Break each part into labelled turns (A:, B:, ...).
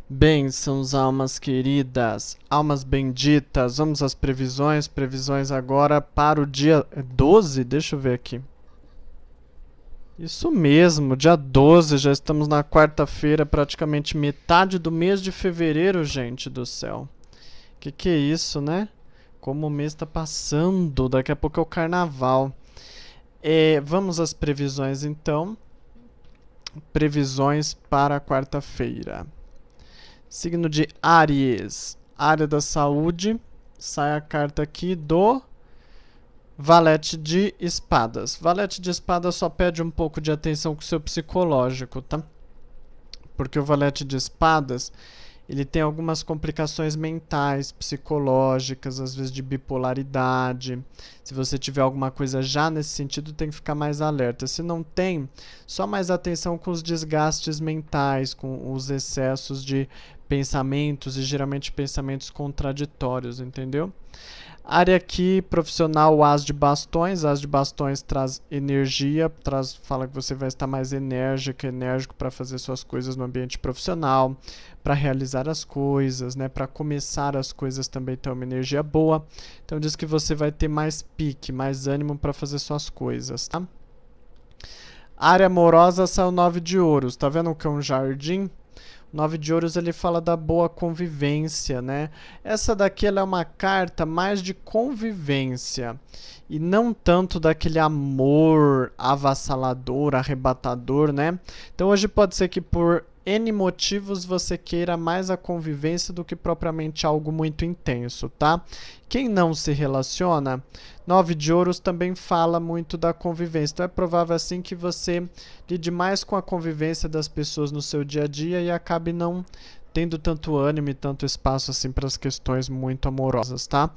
A: Bênçãos, almas queridas, almas benditas. Vamos às previsões. Previsões agora para o dia 12. Deixa eu ver aqui. Isso mesmo, dia 12. Já estamos na quarta-feira, praticamente metade do mês de fevereiro, gente do céu. Que é isso, né? Como o mês está passando. Daqui a pouco é o carnaval. Vamos às previsões então. Previsões para quarta-feira. Signo de Áries, área da saúde, sai a carta aqui do Valete de Espadas. Valete de Espadas só pede um pouco de atenção com o seu psicológico, tá? Porque o Valete de Espadas, ele tem algumas complicações mentais, psicológicas, às vezes de bipolaridade. Se você tiver alguma coisa já nesse sentido, tem que ficar mais alerta. Se não tem, só mais atenção com os desgastes mentais, com os excessos de pensamentos e geralmente pensamentos contraditórios, entendeu? Área aqui profissional, As de Bastões. As de Bastões traz energia, fala que você vai estar mais enérgico para fazer suas coisas no ambiente profissional, para realizar as coisas, né? Para começar as coisas também tem uma energia boa. Então diz que você vai ter mais pique, mais ânimo para fazer suas coisas, tá? Área amorosa, saiu 9 de ouros. Tá vendo que é um jardim? 9 de ouros ele fala da boa convivência, né? Essa daqui ela é uma carta mais de convivência e não tanto daquele amor avassalador, arrebatador, né? Então hoje pode ser que por N motivos você queira mais a convivência do que propriamente algo muito intenso, tá? Quem não se relaciona, 9 de ouros também fala muito da convivência. Então é provável assim que você lide mais com a convivência das pessoas no seu dia a dia e acabe não tendo tanto ânimo e tanto espaço assim para as questões muito amorosas, tá?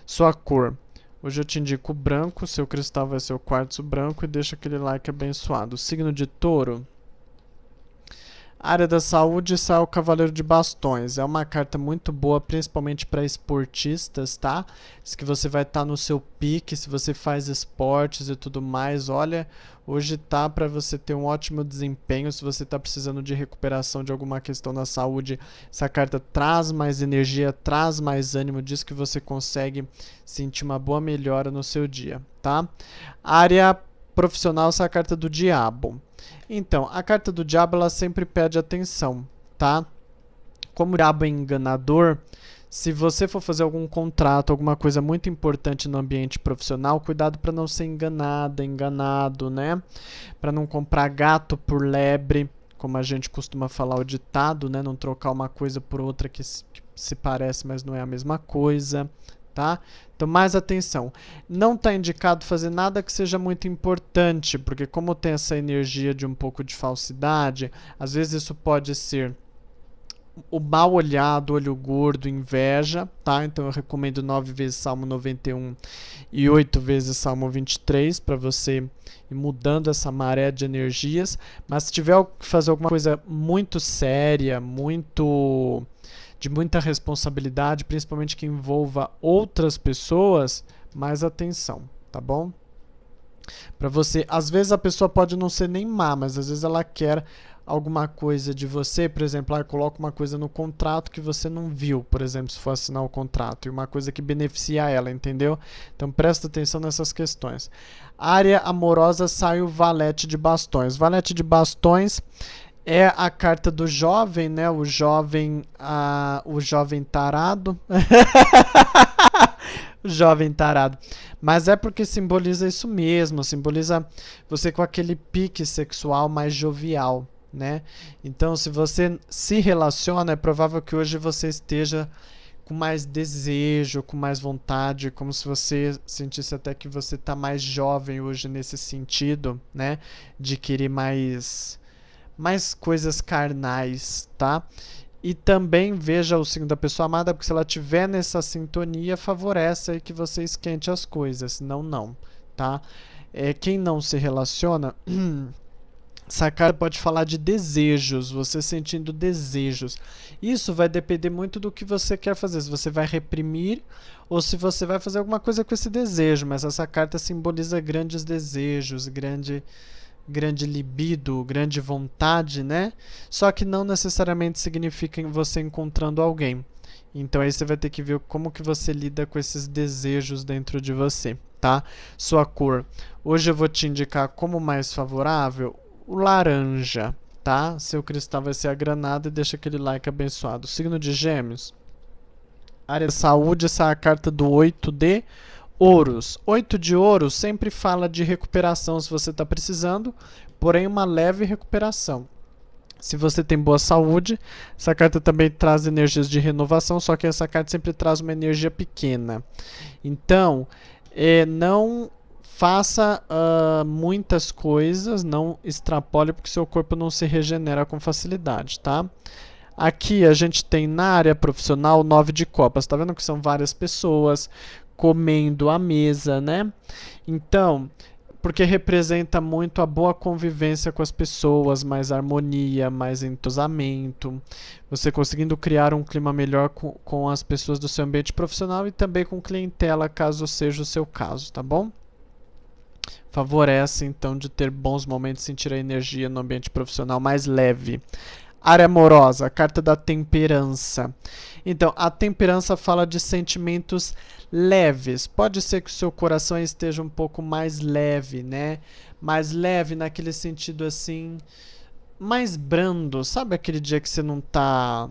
A: Sua cor. Hoje eu te indico o branco, seu cristal vai ser o quartzo branco e deixa aquele like abençoado. Signo de Touro. Área da saúde, sai o Cavaleiro de Bastões. É uma carta muito boa, principalmente para esportistas, tá? Diz que você vai estar no seu pique, se você faz esportes e tudo mais. Olha, hoje tá para você ter um ótimo desempenho. Se você está precisando de recuperação de alguma questão na saúde, essa carta traz mais energia, traz mais ânimo. Diz que você consegue sentir uma boa melhora no seu dia, tá? Área profissional, essa é a carta do Diabo. Então, a carta do diabo ela sempre pede atenção, tá? Como o diabo é enganador, se você for fazer algum contrato, alguma coisa muito importante no ambiente profissional, cuidado para não ser enganado, né? Para não comprar gato por lebre, como a gente costuma falar o ditado, né? Não trocar uma coisa por outra que se parece, mas não é a mesma coisa, tá? Então, mais atenção. Não está indicado fazer nada que seja muito importante, porque como tem essa energia de um pouco de falsidade, às vezes isso pode ser o mal olhado, olho gordo, inveja, tá? Então eu recomendo 9 vezes Salmo 91 e 8 vezes Salmo 23 para você ir mudando essa maré de energias. Mas se tiver que fazer alguma coisa muito séria, de muita responsabilidade, principalmente que envolva outras pessoas, mais atenção, tá bom? Para você, às vezes a pessoa pode não ser nem má, mas às vezes ela quer alguma coisa de você, por exemplo, ela coloca uma coisa no contrato que você não viu, por exemplo, se for assinar o contrato, e uma coisa que beneficia ela, entendeu? Então presta atenção nessas questões. Área amorosa, sai o Valete de Bastões. Valete de Bastões é a carta do jovem, né? O jovem tarado. O jovem tarado. Mas é porque simboliza isso mesmo, simboliza você com aquele pique sexual mais jovial, né? Então, se você se relaciona, é provável que hoje você esteja com mais desejo, com mais vontade, como se você sentisse até que você está mais jovem hoje nesse sentido, né? De querer mais coisas carnais, tá? E também veja o signo da pessoa amada, porque se ela tiver nessa sintonia, favorece aí que você esquente as coisas, senão não, tá? Quem não se relaciona, essa carta pode falar de desejos, você sentindo desejos. Isso vai depender muito do que você quer fazer, se você vai reprimir ou se você vai fazer alguma coisa com esse desejo, mas essa carta simboliza grandes desejos, grande libido, grande vontade, né? Só que não necessariamente significa você encontrando alguém. Então aí você vai ter que ver como que você lida com esses desejos dentro de você, tá? Sua cor. Hoje eu vou te indicar como mais favorável o laranja, tá? Seu cristal vai ser a granada e deixa aquele like abençoado. Signo de Gêmeos. Área da saúde, essa é a carta do 8 de ouros. 8 de ouros sempre fala de recuperação se você está precisando, porém uma leve recuperação. Se você tem boa saúde, essa carta também traz energias de renovação, só que essa carta sempre traz uma energia pequena. Então, não faça muitas coisas, não extrapole, porque seu corpo não se regenera com facilidade, tá? Aqui a gente tem na área profissional 9 de copas. Tá vendo que são várias pessoas comendo à mesa, né? Então, porque representa muito a boa convivência com as pessoas, mais harmonia, mais entrosamento, você conseguindo criar um clima melhor com as pessoas do seu ambiente profissional e também com clientela, caso seja o seu caso, tá bom? Favorece, então, de ter bons momentos, sentir a energia no ambiente profissional mais leve. Área amorosa, a carta da temperança. Então, a temperança fala de sentimentos leves. Pode ser que o seu coração esteja um pouco mais leve, né? Mais leve naquele sentido assim, mais brando. Sabe aquele dia que você não tá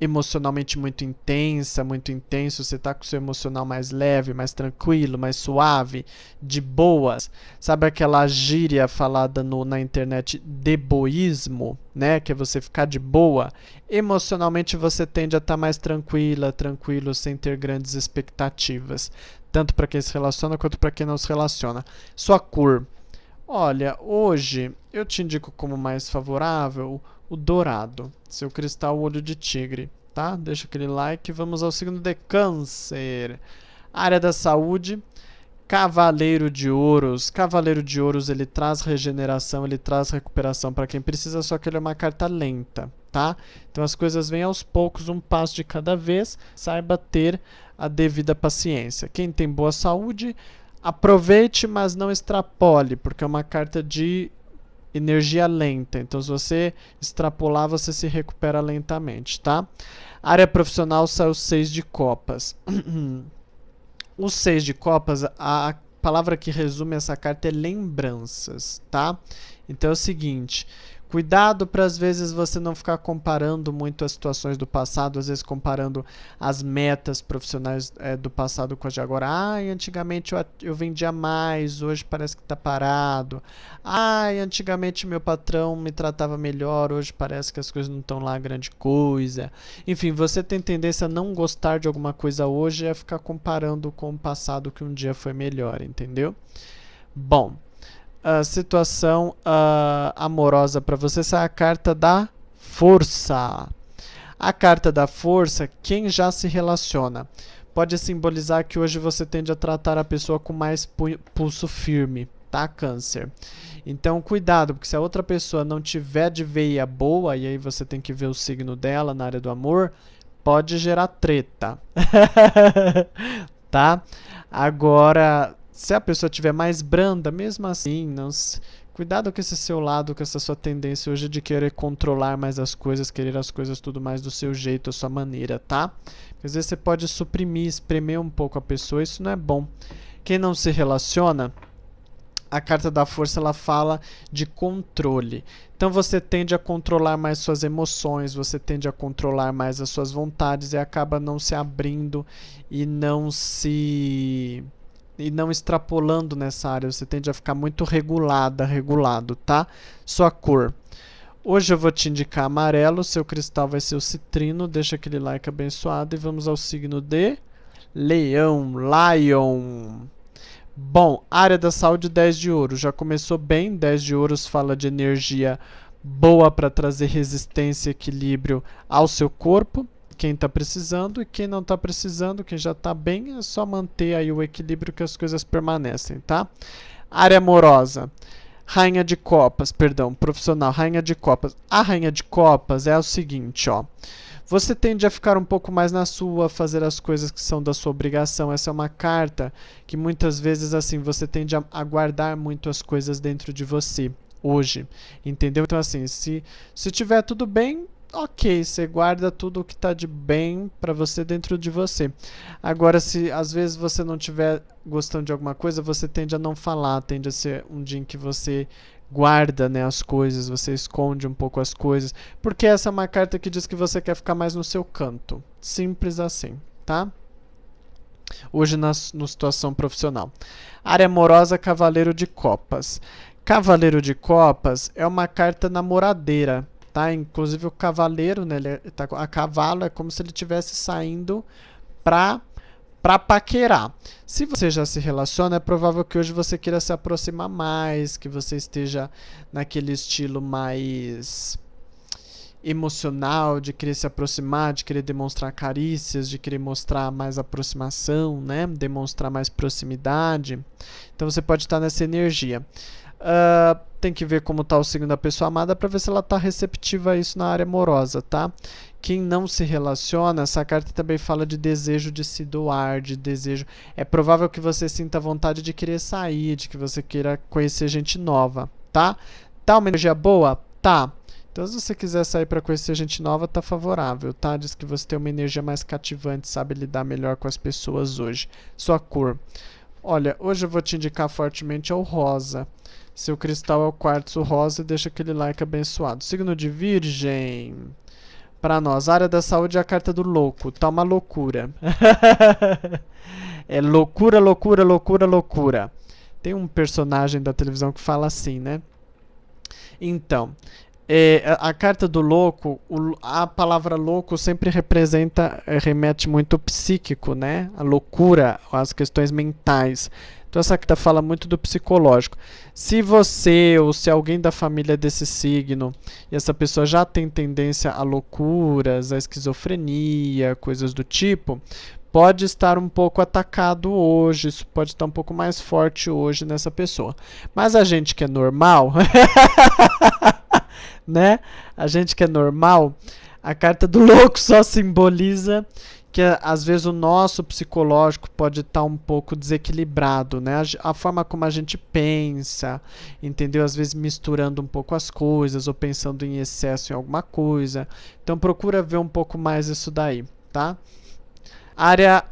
A: emocionalmente muito intensa, muito intenso, você tá com o seu emocional mais leve, mais tranquilo, mais suave, de boas. Sabe aquela gíria falada na internet, deboísmo, né? Que é você ficar de boa. Emocionalmente você tende a estar mais tranquila, tranquilo, sem ter grandes expectativas. Tanto para quem se relaciona quanto para quem não se relaciona. Sua cor. Olha, hoje eu te indico como mais favorável o dourado, seu cristal olho de tigre, tá? Deixa aquele like. Vamos ao signo de Câncer. Área da saúde, Cavaleiro de Ouros. Cavaleiro de Ouros, ele traz regeneração, ele traz recuperação para quem precisa, só que ele é uma carta lenta, tá? Então as coisas vêm aos poucos, um passo de cada vez. Saiba ter a devida paciência. Quem tem boa saúde, aproveite, mas não extrapole, porque é uma carta de energia lenta. Então, se você extrapolar, você se recupera lentamente, tá? Área profissional sai o 6 de copas. O 6 de copas, a palavra que resume essa carta é lembranças, tá? Então é o seguinte, cuidado para às vezes você não ficar comparando muito as situações do passado, às vezes comparando as metas profissionais do passado com as de agora. Antigamente eu vendia mais, hoje parece que está parado. Antigamente meu patrão me tratava melhor, hoje parece que as coisas não estão lá grande coisa. Enfim, você tem tendência a não gostar de alguma coisa hoje e a ficar comparando com o passado que um dia foi melhor, entendeu? Bom, situação amorosa para você, essa é a carta da força. A carta da força, quem já se relaciona, pode simbolizar que hoje você tende a tratar a pessoa com mais pulso firme, tá, Câncer? Então, cuidado, porque se a outra pessoa não tiver de veia boa, e aí você tem que ver o signo dela na área do amor, pode gerar treta. Tá? Agora, se a pessoa estiver mais branda, mesmo assim, não se... cuidado com esse seu lado, com essa sua tendência hoje de querer controlar mais as coisas, querer as coisas tudo mais do seu jeito, a sua maneira, tá? Porque às vezes você pode suprimir, espremer um pouco a pessoa, isso não é bom. Quem não se relaciona, a carta da força ela fala de controle. Então você tende a controlar mais suas emoções, você tende a controlar mais as suas vontades e acaba não se abrindo e não extrapolando nessa área. Você tende a ficar muito regulado, tá? Sua cor. Hoje eu vou te indicar amarelo, seu cristal vai ser o citrino. Deixa aquele like abençoado e vamos ao signo de Leão, Lion. Bom, área da saúde 10 de ouro, já começou bem, 10 de ouros fala de energia boa para trazer resistência e equilíbrio ao seu corpo, quem está precisando, e quem não está precisando, quem já está bem, é só manter aí o equilíbrio que as coisas permanecem, tá? Área amorosa, Rainha de Copas, perdão, profissional, Rainha de Copas. A Rainha de Copas é o seguinte, ó. Você tende a ficar um pouco mais na sua, fazer as coisas que são da sua obrigação. Essa é uma carta que muitas vezes assim você tende a guardar muito as coisas dentro de você, hoje, entendeu? Então assim, se tiver tudo bem, ok, você guarda tudo o que está de bem para você dentro de você. Agora, se às vezes você não estiver gostando de alguma coisa, você tende a não falar, tende a ser um dia em que você guarda, né, as coisas, você esconde um pouco as coisas, porque essa é uma carta que diz que você quer ficar mais no seu canto. Simples assim, tá? Hoje na situação profissional. Área amorosa, Cavaleiro de Copas. Cavaleiro de Copas é uma carta namoradeira, tá? Inclusive o cavaleiro, né, ele tá a cavalo, é como se ele estivesse saindo pra paquerar. Se você já se relaciona, é provável que hoje você queira se aproximar mais, que você esteja naquele estilo mais emocional, de querer se aproximar, de querer demonstrar carícias, de querer mostrar mais aproximação, né? Demonstrar mais proximidade. Então você pode estar nessa energia. Tem que ver como está o signo da pessoa amada para ver se ela está receptiva a isso na área amorosa, tá? Quem não se relaciona, essa carta também fala de desejo de se doar, de desejo. É provável que você sinta vontade de querer sair, de que você queira conhecer gente nova, tá? Tá uma energia boa? Tá. Então, se você quiser sair para conhecer gente nova, tá favorável, tá? Diz que você tem uma energia mais cativante, sabe lidar melhor com as pessoas hoje. Sua cor. Olha, hoje eu vou te indicar fortemente o rosa. Seu cristal é o quartzo rosa e deixa aquele like abençoado. Signo de Virgem. Para nós, área da saúde é a carta do louco. Tá uma loucura. É loucura, loucura, loucura, loucura. Tem um personagem da televisão que fala assim, né? Então, a carta do louco, a palavra louco sempre remete muito ao psíquico, né? A loucura, as questões mentais. Então essa carta fala muito do psicológico. Se você ou se alguém da família desse signo e essa pessoa já tem tendência a loucuras, a esquizofrenia, coisas do tipo, pode estar um pouco atacado hoje, isso pode estar um pouco mais forte hoje nessa pessoa. Mas a gente que é normal, né? A gente que é normal, a carta do louco só simboliza que às vezes o nosso psicológico pode estar um pouco desequilibrado, né? A forma como a gente pensa, entendeu? Às vezes misturando um pouco as coisas ou pensando em excesso em alguma coisa. Então procura ver um pouco mais isso daí, tá? Área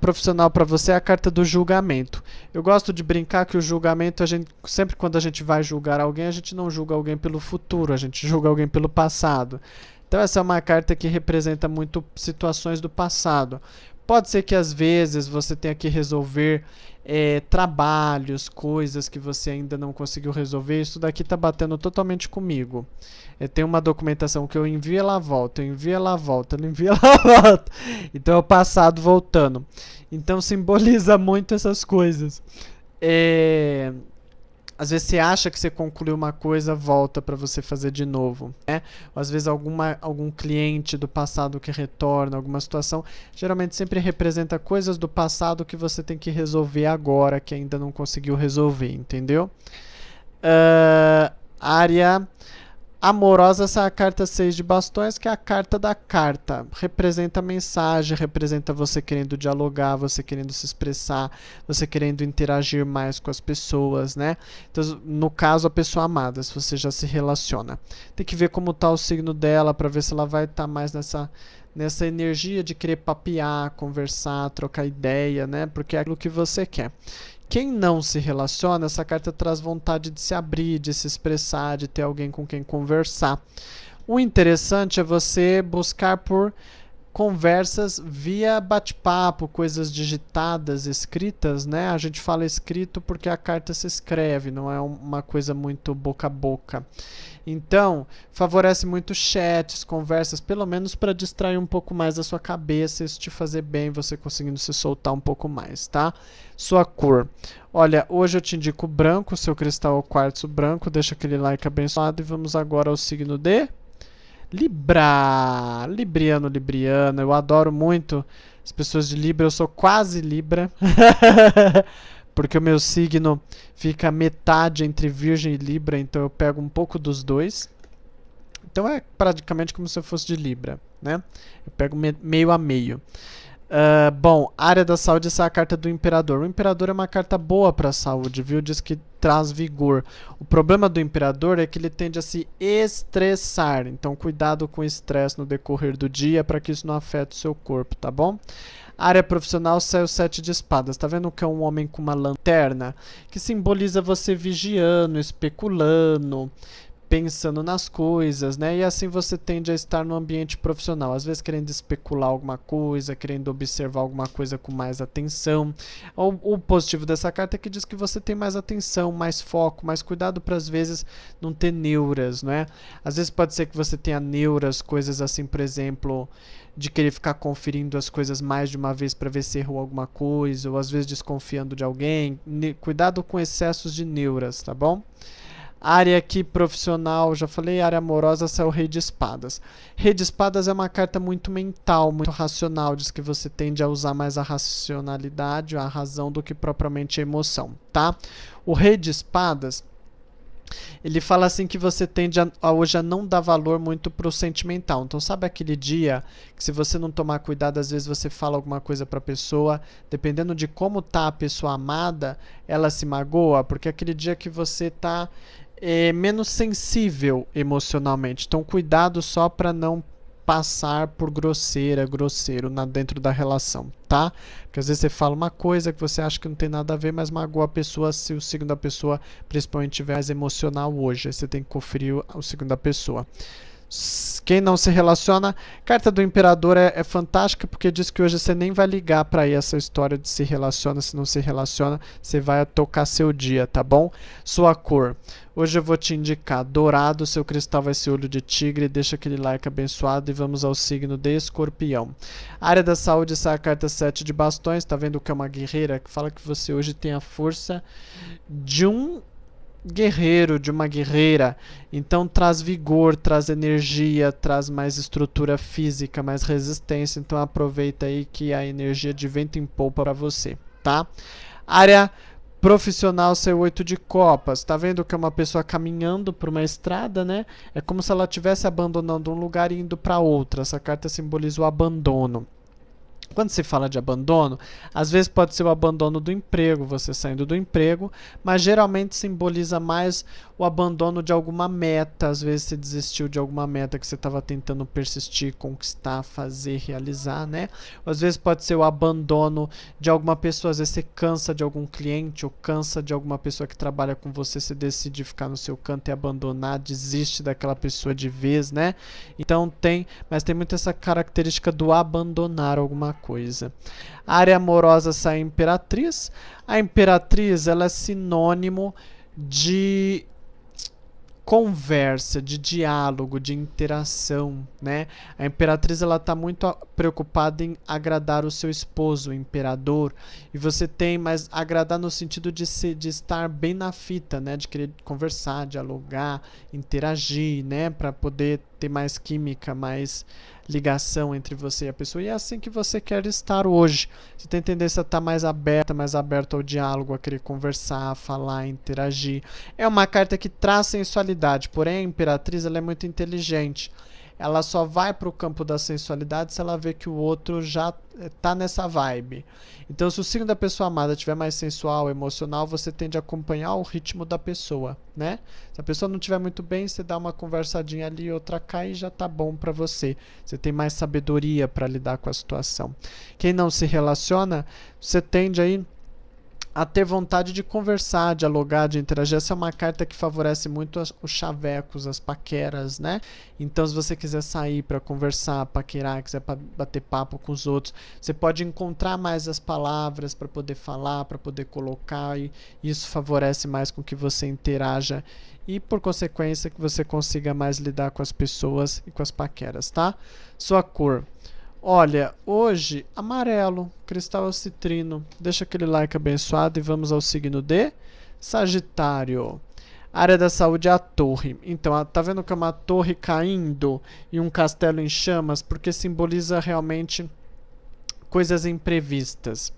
A: profissional para você é a carta do julgamento. Eu gosto de brincar que o julgamento, sempre quando a gente vai julgar alguém, a gente não julga alguém pelo futuro, a gente julga alguém pelo passado. Então essa é uma carta que representa muito situações do passado. Pode ser que às vezes você tenha que resolver trabalhos, coisas que você ainda não conseguiu resolver. Isso daqui está batendo totalmente comigo. Tem uma documentação que eu envio e ela volta, eu envio e ela volta, eu envio e ela volta. Então é o passado voltando. Então simboliza muito essas coisas. Às vezes você acha que você concluiu uma coisa, volta para você fazer de novo, né? Ou às vezes algum cliente do passado que retorna, alguma situação, geralmente sempre representa coisas do passado que você tem que resolver agora, que ainda não conseguiu resolver, entendeu? Área amorosa, essa é a carta 6 de bastões, que é a carta da carta. Representa a mensagem, representa você querendo dialogar, você querendo se expressar, você querendo interagir mais com as pessoas, né? Então, no caso, a pessoa amada, se você já se relaciona. Tem que ver como está o signo dela, para ver se ela vai estar mais nessa energia de querer papear, conversar, trocar ideia, né? Porque é aquilo que você quer. Quem não se relaciona, essa carta traz vontade de se abrir, de se expressar, de ter alguém com quem conversar. O interessante é você buscar por conversas via bate-papo, coisas digitadas, escritas, né? A gente fala escrito porque a carta se escreve, não é uma coisa muito boca a boca. Então, favorece muito chats, conversas, pelo menos para distrair um pouco mais a sua cabeça, isso te fazer bem, você conseguindo se soltar um pouco mais, tá? Sua cor. Olha, hoje eu te indico branco, seu cristal é o quartzo branco, deixa aquele like abençoado e vamos agora ao signo de Libra. Libriano, Libriana, eu adoro muito as pessoas de Libra, eu sou quase Libra. Porque o meu signo fica metade entre Virgem e Libra, então eu pego um pouco dos dois. Então é praticamente como se eu fosse de Libra, né? Eu pego meio a meio. Bom, área da saúde, essa é a carta do Imperador. O Imperador é uma carta boa para a saúde, viu? Diz que traz vigor. O problema do Imperador é que ele tende a se estressar. Então, cuidado com o estresse no decorrer do dia para que isso não afete o seu corpo, tá bom? Área profissional, sai o 7 de espadas. Tá vendo que é um homem com uma lanterna? Que simboliza você vigiando, especulando, pensando nas coisas, né? E assim você tende a estar no ambiente profissional, às vezes querendo especular alguma coisa, querendo observar alguma coisa com mais atenção. O positivo dessa carta é que diz que você tem mais atenção, mais foco, mais cuidado para às vezes não ter neuras, né? Às vezes pode ser que você tenha neuras, coisas assim, por exemplo, de querer ficar conferindo as coisas mais de uma vez para ver se errou alguma coisa, ou às vezes desconfiando de alguém. Cuidado com excessos de neuras, tá bom? Área aqui profissional, já falei, área amorosa, é o Rei de Espadas. Rei de Espadas é uma carta muito mental, muito racional, diz que você tende a usar mais a racionalidade, a razão, do que propriamente a emoção, tá? O Rei de Espadas, ele fala assim que você tende hoje a não dar valor muito pro sentimental. Então, sabe aquele dia que se você não tomar cuidado, às vezes você fala alguma coisa pra pessoa, dependendo de como tá a pessoa amada, ela se magoa, porque é aquele dia que você tá menos sensível emocionalmente. Então, cuidado só para não passar por grosseiro dentro da relação, tá? Porque às vezes você fala uma coisa que você acha que não tem nada a ver, mas magoa a pessoa se o signo da pessoa, principalmente, estiver mais emocional hoje. Aí você tem que conferir o signo da pessoa. Quem não se relaciona, carta do Imperador é fantástica porque diz que hoje você nem vai ligar para essa história de se relaciona, se não se relaciona, você vai tocar seu dia, tá bom? Sua cor, hoje eu vou te indicar dourado, seu cristal vai ser olho de tigre, deixa aquele like abençoado e vamos ao signo de Escorpião. Área da saúde, essa é a carta 7 de bastões, tá vendo que é uma guerreira, que fala que você hoje tem a força de um guerreiro, de uma guerreira, então traz vigor, traz energia, traz mais estrutura física, mais resistência, então aproveita aí que a energia de vento em polpa para você, tá? Área profissional, seu 8 de copas, tá vendo que é uma pessoa caminhando por uma estrada, né? É como se ela estivesse abandonando um lugar e indo para outro, essa carta simboliza o abandono. Quando se fala de abandono, às vezes pode ser o abandono do emprego, você saindo do emprego, mas geralmente simboliza mais o abandono de alguma meta. Às vezes você desistiu de alguma meta que você estava tentando persistir, conquistar, fazer, realizar, né? Ou às vezes pode ser o abandono de alguma pessoa, às vezes você cansa de algum cliente ou cansa de alguma pessoa que trabalha com você, você decide ficar no seu canto e abandonar, desiste daquela pessoa de vez, né? Então mas tem muito essa característica do abandonar alguma coisa. A área amorosa, sai a Imperatriz. A Imperatriz, ela é sinônimo de conversa, de diálogo, de interação, né? A Imperatriz, ela tá muito preocupada em agradar o seu esposo, o imperador, e você tem, mas agradar no sentido de estar bem na fita, né? De querer conversar, dialogar, interagir, né? Para poder ter mais química, mais ligação entre você e a pessoa, e é assim que você quer estar hoje. Você tem tendência a estar mais aberto ao diálogo, a querer conversar, falar, interagir. É uma carta que traz sensualidade, porém a Imperatriz, ela é muito inteligente. Ela só vai para o campo da sensualidade se ela vê que o outro já está nessa vibe. Então, se o signo da pessoa amada estiver mais sensual, emocional, você tende a acompanhar o ritmo da pessoa, né? Se a pessoa não estiver muito bem, você dá uma conversadinha ali, outra cai e já tá bom para você. Você tem mais sabedoria para lidar com a situação. Quem não se relaciona, você tende aí a ter vontade de conversar, dialogar, de interagir. Essa é uma carta que favorece muito os chavecos, as paqueras, né? Então, se você quiser sair para conversar, paquerar, quiser bater papo com os outros, você pode encontrar mais as palavras para poder falar, para poder colocar, e isso favorece mais com que você interaja e, por consequência, que você consiga mais lidar com as pessoas e com as paqueras, tá? Sua cor. Olha, hoje, amarelo, cristal citrino. Deixa aquele like abençoado e vamos ao signo de Sagitário. Área da saúde é a torre. Então, tá vendo que é uma torre caindo e um castelo em chamas? Porque simboliza realmente coisas imprevistas.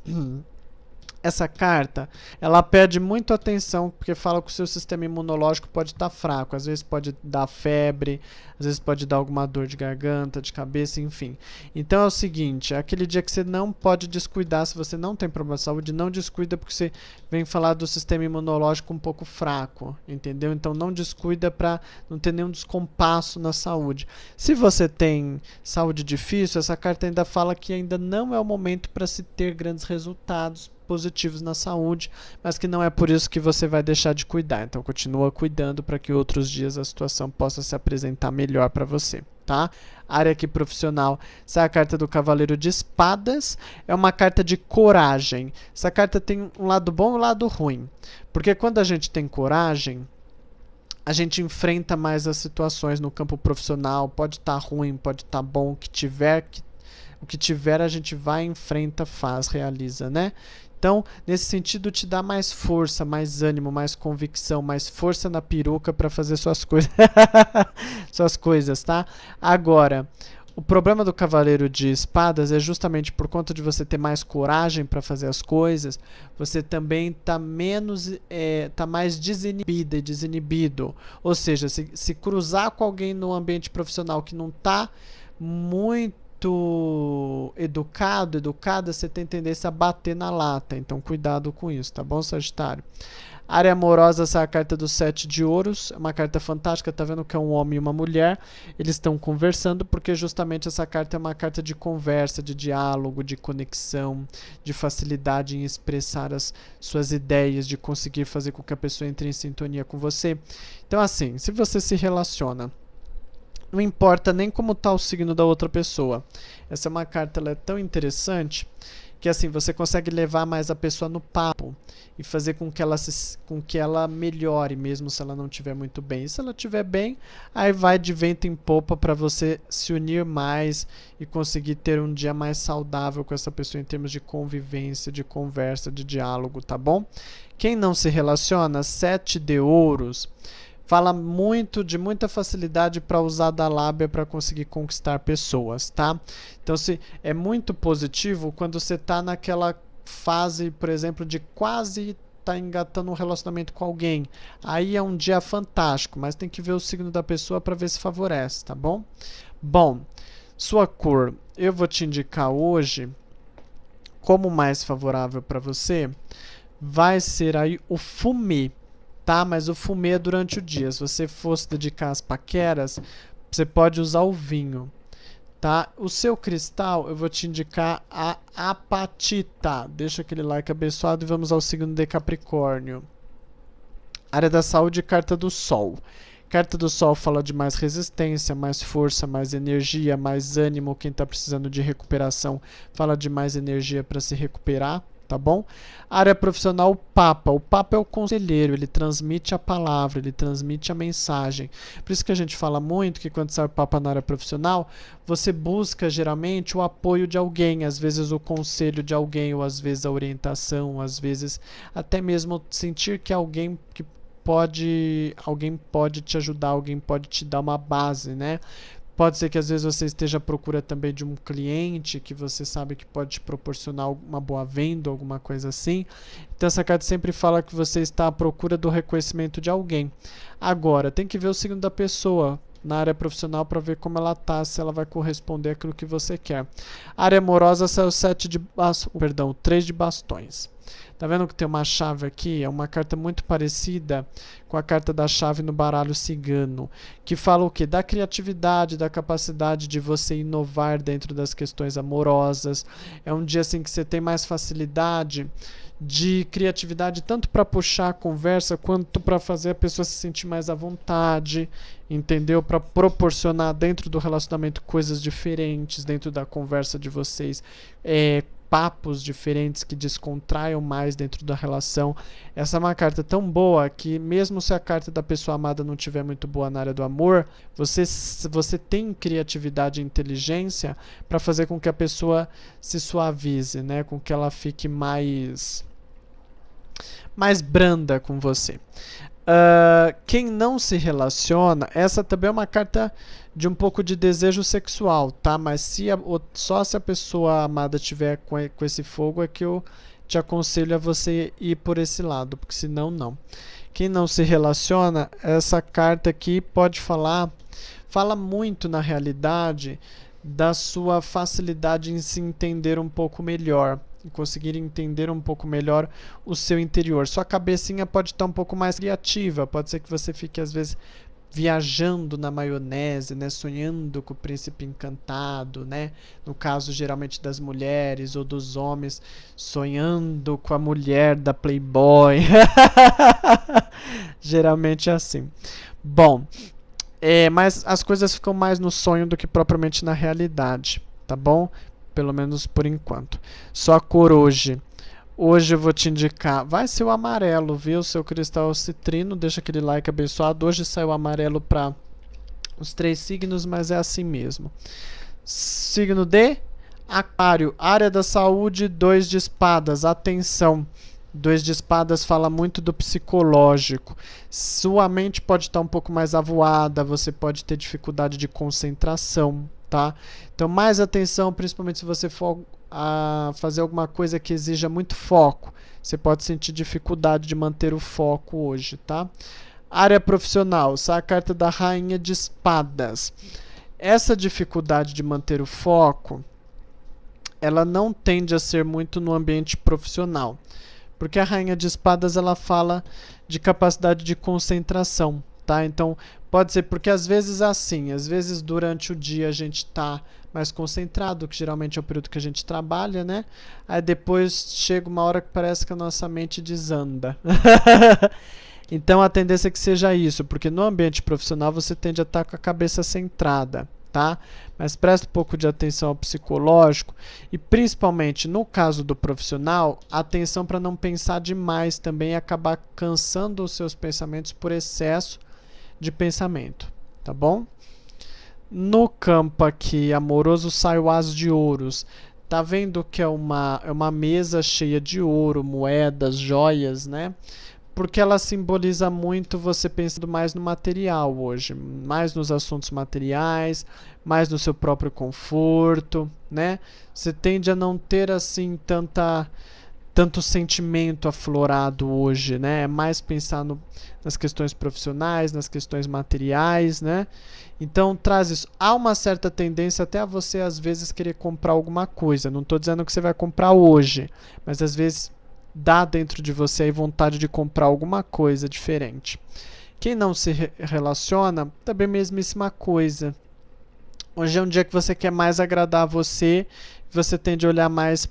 A: Essa carta, ela pede muito atenção, porque fala que o seu sistema imunológico pode estar fraco. Às vezes pode dar febre, às vezes pode dar alguma dor de garganta, de cabeça, enfim. Então é o seguinte, é aquele dia que você não pode descuidar, se você não tem problema de saúde, não descuida porque você vem falar do sistema imunológico um pouco fraco, entendeu? Então não descuida para não ter nenhum descompasso na saúde. Se você tem saúde difícil, essa carta ainda fala que ainda não é o momento para se ter grandes resultados positivos na saúde, mas que não é por isso que você vai deixar de cuidar. Então continua cuidando para que outros dias a situação possa se apresentar melhor para você, tá? Área aqui profissional, essa é a carta do Cavaleiro de Espadas, é uma carta de coragem. Essa carta tem um lado bom e um lado ruim, porque quando a gente tem coragem, a gente enfrenta mais as situações no campo profissional, pode estar ruim, pode estar bom, o que tiver a gente vai, enfrenta, faz, realiza, né? Então, nesse sentido, te dá mais força, mais ânimo, mais convicção, mais força na peruca para fazer suas coisas. Suas coisas, tá? Agora, o problema do Cavaleiro de Espadas é justamente por conta de você ter mais coragem para fazer as coisas, você também tá mais desinibida e desinibido. Ou seja, se cruzar com alguém no ambiente profissional que não tá muito educada, você tem tendência a bater na lata. Então, cuidado com isso, tá bom, Sagitário? Área amorosa, essa é a carta do 7 de ouros. É uma carta fantástica, tá vendo que é um homem e uma mulher. Eles estão conversando porque justamente essa carta é uma carta de conversa, de diálogo, de conexão, de facilidade em expressar as suas ideias, de conseguir fazer com que a pessoa entre em sintonia com você. Então, assim, se você se relaciona, não importa nem como está o signo da outra pessoa. Essa é uma carta, ela é tão interessante que assim você consegue levar mais a pessoa no papo e fazer com que ela melhore, mesmo se ela não estiver muito bem. E se ela estiver bem, aí vai de vento em popa para você se unir mais e conseguir ter um dia mais saudável com essa pessoa em termos de convivência, de conversa, de diálogo, tá bom? Quem não se relaciona, 7 de ouros, fala de muita facilidade para usar da lábia para conseguir conquistar pessoas, tá? Então, é muito positivo quando você está naquela fase, por exemplo, de quase tá engatando um relacionamento com alguém. Aí é um dia fantástico, mas tem que ver o signo da pessoa para ver se favorece, tá bom? Bom, sua cor, eu vou te indicar hoje como mais favorável para você vai ser aí o fumê. Tá? Mas o fumê é durante o dia. Se você fosse dedicar às paqueras, você pode usar o vinho, tá? O seu cristal, eu vou te indicar a apatita. Deixa aquele like abençoado e vamos ao signo de Capricórnio. Área da saúde, carta do Sol. Carta do Sol fala de mais resistência, mais força, mais energia, mais ânimo. Quem está precisando de recuperação fala de mais energia para se recuperar. Tá bom? Área profissional, o Papa. O Papa é o conselheiro, ele transmite a palavra, ele transmite a mensagem. Por isso que a gente fala muito que quando sai o Papa na área profissional, você busca geralmente o apoio de alguém, às vezes o conselho de alguém, ou às vezes a orientação, às vezes até mesmo sentir que alguém pode te ajudar, alguém pode te dar uma base, né? Pode ser que às vezes você esteja à procura também de um cliente que você sabe que pode te proporcionar uma boa venda, alguma coisa assim. Então essa carta sempre fala que você está à procura do reconhecimento de alguém. Agora, tem que ver o signo da pessoa na área profissional para ver como ela tá, se ela vai corresponder àquilo que você quer. Área amorosa, essa é o 3 de bastões. Tá vendo que tem uma chave aqui? É uma carta muito parecida com a carta da chave no baralho cigano, que fala o quê? Da criatividade, da capacidade de você inovar dentro das questões amorosas. É um dia assim que você tem mais facilidade de criatividade, tanto para puxar a conversa, quanto para fazer a pessoa se sentir mais à vontade, entendeu? Para proporcionar dentro do relacionamento coisas diferentes, dentro da conversa de vocês, papos diferentes que descontraiam mais dentro da relação. Essa é uma carta tão boa que mesmo se a carta da pessoa amada não estiver muito boa na área do amor, você tem criatividade e inteligência para fazer com que a pessoa se suavize, né? Com que ela fique mais branda com você. Quem não se relaciona, essa também é uma carta de um pouco de desejo sexual, tá? Mas só se a pessoa amada tiver com esse fogo é que eu te aconselho a você ir por esse lado, porque senão não. Quem não se relaciona, essa carta aqui pode fala muito na realidade da sua facilidade em se entender um pouco melhor, em conseguir entender um pouco melhor o seu interior. Sua cabecinha pode estar um pouco mais criativa, pode ser que você fique às vezes viajando na maionese, né, sonhando com o príncipe encantado, né? No caso geralmente das mulheres ou dos homens, sonhando com a mulher da Playboy. Geralmente é assim. Bom, mas as coisas ficam mais no sonho do que propriamente na realidade, tá bom? Pelo menos por enquanto. Só a cor hoje. Hoje eu vou te indicar, vai ser o amarelo, viu? Seu cristal citrino, deixa aquele like abençoado. Hoje saiu o amarelo para os 3 signos, mas é assim mesmo. Signo de Aquário, área da saúde, 2 de espadas, atenção. 2 de espadas fala muito do psicológico. Sua mente pode estar um pouco mais avoada, você pode ter dificuldade de concentração, tá? Então, mais atenção, principalmente se você for a fazer alguma coisa que exija muito foco. Você pode sentir dificuldade de manter o foco hoje, tá? Área profissional, sai a carta da Rainha de Espadas. Essa dificuldade de manter o foco, ela não tende a ser muito no ambiente profissional. Porque a Rainha de Espadas, ela fala de capacidade de concentração, tá? Então, pode ser porque às vezes é assim, às vezes durante o dia a gente está mais concentrado, que geralmente é o período que a gente trabalha, né? Aí depois chega uma hora que parece que a nossa mente desanda. Então a tendência é que seja isso, porque no ambiente profissional você tende a estar com a cabeça centrada, tá? Mas presta um pouco de atenção ao psicológico e principalmente no caso do profissional, atenção para não pensar demais também e acabar cansando os seus pensamentos por excesso de pensamento, tá bom? No campo aqui amoroso sai o As de Ouros. Tá vendo que é uma mesa cheia de ouro, moedas, joias, né? Porque ela simboliza muito você pensando mais no material hoje, mais nos assuntos materiais, mais no seu próprio conforto, né? Você tende a não ter assim tanto sentimento aflorado hoje, né? É mais pensar nas questões profissionais, nas questões materiais, né? Então traz isso. Há uma certa tendência até a você às vezes querer comprar alguma coisa. Não estou dizendo que você vai comprar hoje, mas às vezes dá dentro de você a vontade de comprar alguma coisa diferente. Quem não se relaciona, também a mesmíssima coisa. Hoje é um dia que você quer mais agradar a você, você tende a olhar mais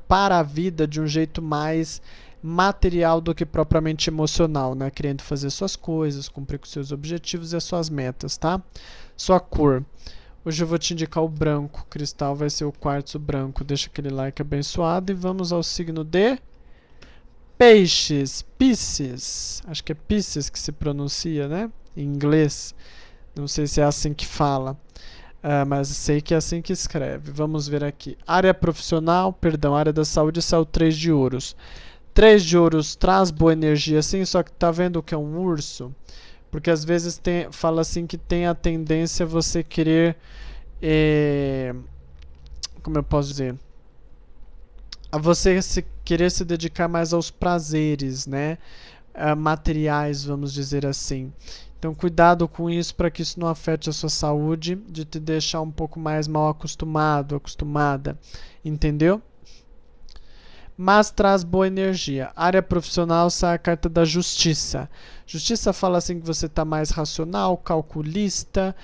A: para a vida de um jeito mais material do que propriamente emocional, né? Querendo fazer suas coisas, cumprir com seus objetivos e as suas metas, tá? Sua cor. Hoje eu vou te indicar o branco. O cristal vai ser o quartzo branco. Deixa aquele like abençoado e vamos ao signo de Peixes. Pisces. Acho que é Pisces que se pronuncia, né? Em inglês. Não sei se é assim que fala. Mas sei que é assim que escreve. Vamos ver aqui. Área profissional, perdão, área da saúde, saiu 3 de ouros. 3 de ouros traz boa energia, sim, só que tá vendo que é um urso? Porque às vezes fala assim que tem a tendência a você querer... como eu posso dizer? A você querer se dedicar mais aos prazeres, né? Materiais, vamos dizer assim. Então, cuidado com isso para que isso não afete a sua saúde, de te deixar um pouco mais mal acostumado, acostumada, entendeu? Mas traz boa energia. Área profissional, sai a carta da justiça. Justiça fala assim que você está mais racional, calculista,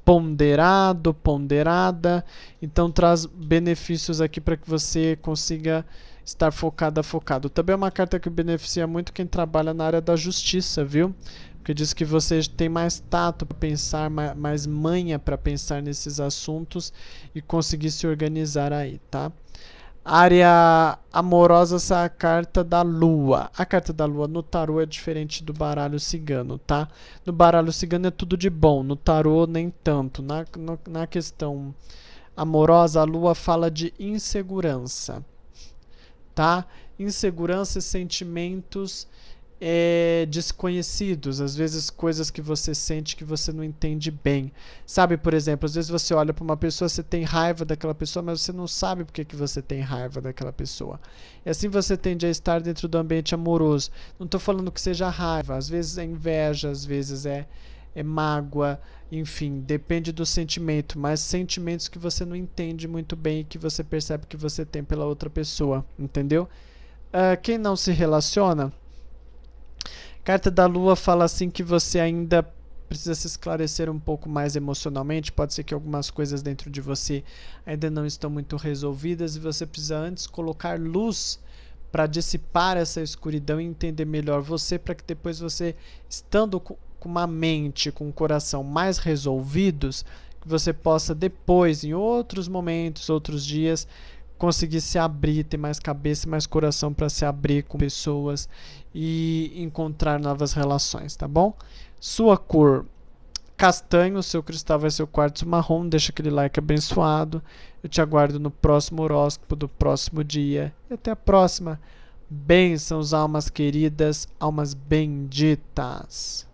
A: ponderado, ponderada. Então traz benefícios aqui para que você consiga estar focado. Também é uma carta que beneficia muito quem trabalha na área da justiça, viu? Porque diz que você tem mais tato para pensar, mais manha para pensar nesses assuntos e conseguir se organizar aí, tá? Área amorosa, essa é a carta da lua. A carta da lua no tarô é diferente do baralho cigano, tá? No baralho cigano é tudo de bom, no tarô nem tanto. Na questão amorosa, a lua fala de insegurança, tá? Insegurança e sentimentos desconhecidos, às vezes coisas que você sente que você não entende bem. Sabe, por exemplo, às vezes você olha para uma pessoa, você tem raiva daquela pessoa, mas você não sabe por que você tem raiva daquela pessoa. E assim você tende a estar dentro do ambiente amoroso. Não estou falando que seja raiva, às vezes é inveja, às vezes é mágoa, enfim, depende do sentimento, mas sentimentos que você não entende muito bem e que você percebe que você tem pela outra pessoa, entendeu? Quem não se relaciona, carta da Lua fala assim que você ainda precisa se esclarecer um pouco mais emocionalmente. Pode ser que algumas coisas dentro de você ainda não estão muito resolvidas e você precisa antes colocar luz para dissipar essa escuridão e entender melhor você, para que depois você, estando com uma mente, com um coração mais resolvidos, que você possa depois, em outros momentos, outros dias, conseguir se abrir, ter mais cabeça e mais coração para se abrir com pessoas e encontrar novas relações, tá bom? Sua cor castanho, seu cristal vai ser o quartzo marrom. Deixa aquele like abençoado. Eu te aguardo no próximo horóscopo do próximo dia. E até a próxima. Bênçãos, almas queridas, almas benditas.